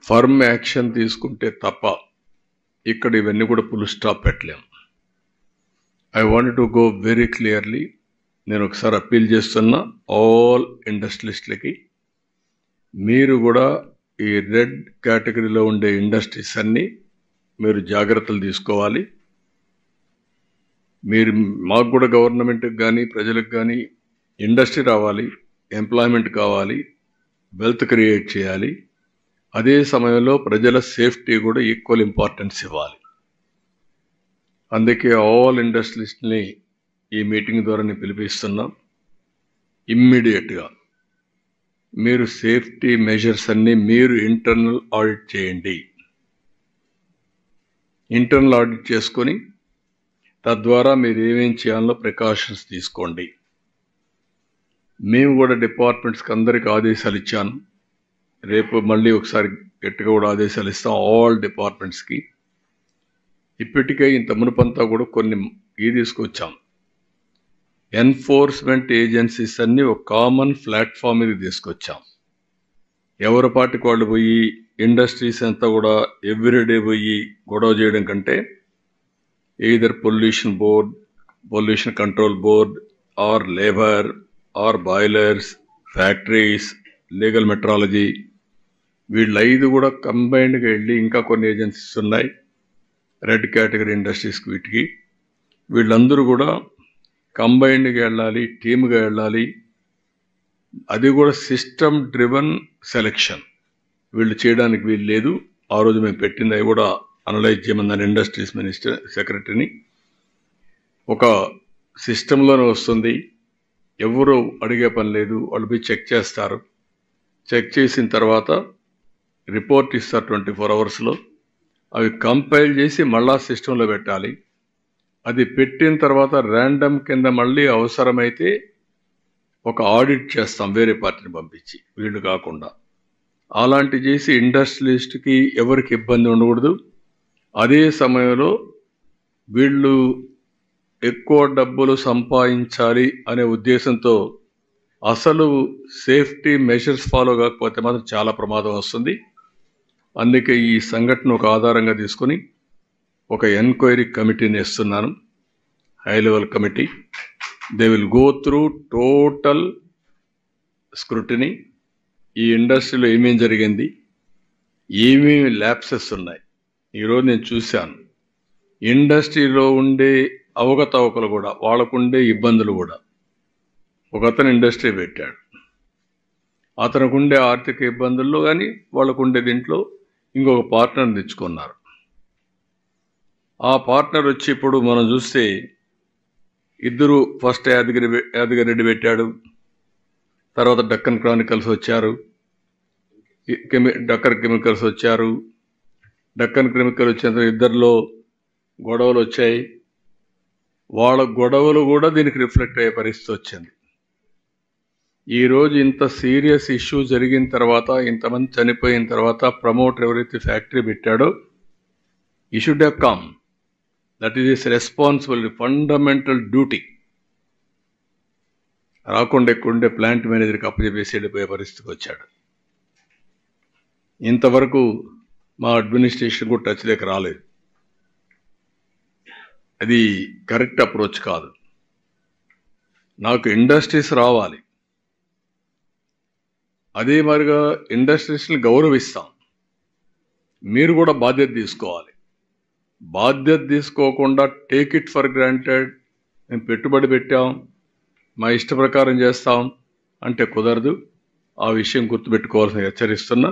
Firm action తీసుకుంటే తప్ప ఇక్కడ ఇవన్నీ కూడా ఫుల్ స్టాప్ పెట్టలేం. I want to go very clearly. నేను ఒకసారి అప్పీల్ చేస్తున్నా ఆల్ ఇండస్ట్రియలిస్టులకి, మీరు కూడా ఈ రెడ్ కేటగిరీలో ఉండే ఇండస్ట్రీస్ అన్నీ మీరు జాగ్రత్తలు తీసుకోవాలి. మీరు మాకు కూడా గవర్నమెంట్కి కానీ ప్రజలకు కానీ ఇండస్ట్రీ రావాలి, ఎంప్లాయ్మెంట్ కావాలి, వెల్త్ క్రియేట్ చేయాలి. అదే సమయంలో ప్రజల సేఫ్టీ కూడా ఈక్వల్ ఇంపార్టెన్స్ ఇవ్వాలి. అందుకే ఆల్ ఇండస్ట్రియలిస్ట్ని ఈ మీటింగ్ ద్వారా నేను పిలిపిస్తున్నాం. ఇమ్మీడియట్గా మీరు సేఫ్టీ మెజర్స్ అన్నీ మీరు ఇంటర్నల్ ఆడిట్ చేయండి. ఇంటర్నల్ ఆడిట్ చేసుకొని తద్వారా మీరు ఏమేం చేయాలో ప్రికాషన్స్ తీసుకోండి. మేము కూడా డిపార్ట్మెంట్స్కి అందరికీ ఆదేశాలు ఇచ్చాను. రేపు మళ్ళీ ఒకసారి గట్టిగా కూడా ఆదేశాలు ఇస్తాం ఆల్ డిపార్ట్మెంట్స్కి. ఇప్పటికే ఇంత మునుపంతా కూడా కొన్ని తీసుకొచ్చాం. ఎన్ఫోర్స్మెంట్ ఏజెన్సీస్ అన్నీ ఒక కామన్ ప్లాట్ఫామ్ మీద తీసుకొచ్చాం. ఎవరి పాటికి వాళ్ళు పోయి ఇండస్ట్రీస్ అంతా కూడా ఎవ్రీడే పోయి గొడవ చేయడం కంటే either pollution control board or labor or boilers, factories, legal metrology, వీళ్ళు 5 కూడా కంబైన్డ్గా వెళ్ళి ఇంకా కొన్ని ఏజెన్సీస్ ఉన్నాయి రెడ్ కేటగిరీ ఇండస్ట్రీస్కి. వీటికి వీళ్ళందరూ కూడా కంబైన్డ్గా వెళ్ళాలి, టీమ్గా వెళ్ళాలి. అది కూడా సిస్టమ్ డ్రివన్ సెలెక్షన్ వీళ్ళు చేయడానికి వీలు లేదు. ఆ రోజు మేము పెట్టింది అవి కూడా అనలైజ్ చేయమన్నాను ఇండస్ట్రీస్ సెక్రటరీని. ఒక సిస్టంలోనే వస్తుంది, ఎవరు అడిగే పని లేదు. వాళ్ళు పోయి చెక్ చేస్తారు. చెక్ చేసిన తర్వాత రిపోర్ట్ ఇస్తారు 24 అవర్స్లో. అవి కంపైల్ చేసి మళ్ళా సిస్టంలో పెట్టాలి. అది పెట్టిన తర్వాత ర్యాండమ్ కింద మళ్ళీ అవసరమైతే ఒక ఆడిట్ చేస్తాం వేరే పార్టీని పంపించి, వీళ్ళు కాకుండా. అలాంటి చేసి ఇండస్ట్రియలిస్ట్కి ఎవరికి ఇబ్బంది ఉండకూడదు. అదే సమయంలో వీళ్ళు ఎక్కువ డబ్బులు సంపాదించాలి అనే ఉద్దేశంతో అసలు సేఫ్టీ మెషర్స్ ఫాలో కాకపోతే మాత్రం చాలా ప్రమాదం వస్తుంది. అందుకే ఈ సంఘటన ఒక ఆధారంగా తీసుకొని ఒక ఎంక్వైరీ కమిటీని ఇస్తున్నాను, high level committee. They will go through total scrutiny. ఈ ఇండస్ట్రీలో ఏమేం జరిగింది, ఏమేమి ల్యాప్సెస్ ఉన్నాయి. ఈరోజు నేను చూశాను ఇండస్ట్రీలో ఉండే అవకతవకలు కూడా, వాళ్ళకుండే ఇబ్బందులు కూడా. ఒకతను ఇండస్ట్రీ పెట్టాడు, అతనికి ఉండే ఆర్థిక ఇబ్బందుల్లో కానీ వాళ్ళకుండే దీంట్లో ఇంకొక పార్ట్నర్ తెచ్చుకున్నారు. ఆ పార్ట్నర్ వచ్చి ఇప్పుడు మనం చూస్తే ఇద్దరు, ఫస్ట్ యాదగిరెడ్డి పెట్టాడు, తర్వాత డక్కన్ క్రానికల్స్ వచ్చారు, డక్కన్ కెమికల్స్ వచ్చారు. డక్కన్ కెమికల్ వచ్చిన ఇద్దరిలో గొడవలు వచ్చాయి. వాళ్ళ గొడవలు కూడా దీనికి రిఫ్లెక్ట్ అయ్యే పరిస్థితి వచ్చింది. ఈరోజు ఇంత సీరియస్ ఇష్యూ జరిగిన తర్వాత, ఇంతమంది చనిపోయిన తర్వాత ప్రమోటర్ ఎవరైతే ఫ్యాక్టరీ పెట్టాడో ఈ should have come. That is his responsibility, fundamental duty. రాకుండా ఎక్కువండే ప్లాంట్ మేనేజర్కి అప్పచెప్పేసి వెళ్ళిపోయే పరిస్థితికి వచ్చాడు. ఇంతవరకు మా అడ్మినిస్ట్రేషన్ కూడా టచ్ లేక రాలేదు. అది కరెక్ట్ అప్రోచ్ కాదు. నాకు ఇండస్ట్రీస్ రావాలి, అదే మరిగా ఇండస్ట్రీస్ని గౌరవిస్తాం. మీరు కూడా బాధ్యత తీసుకోవాలి. బాధ్యత తీసుకోకుండా టేక్ ఇట్ ఫర్ గ్రాంటెడ్, మేము పెట్టుబడి పెట్టాం, మా ఇష్ట ప్రకారం చేస్తాం అంటే కుదరదు. ఆ విషయం గుర్తుపెట్టుకోవాల్సిన హెచ్చరిస్తున్నా.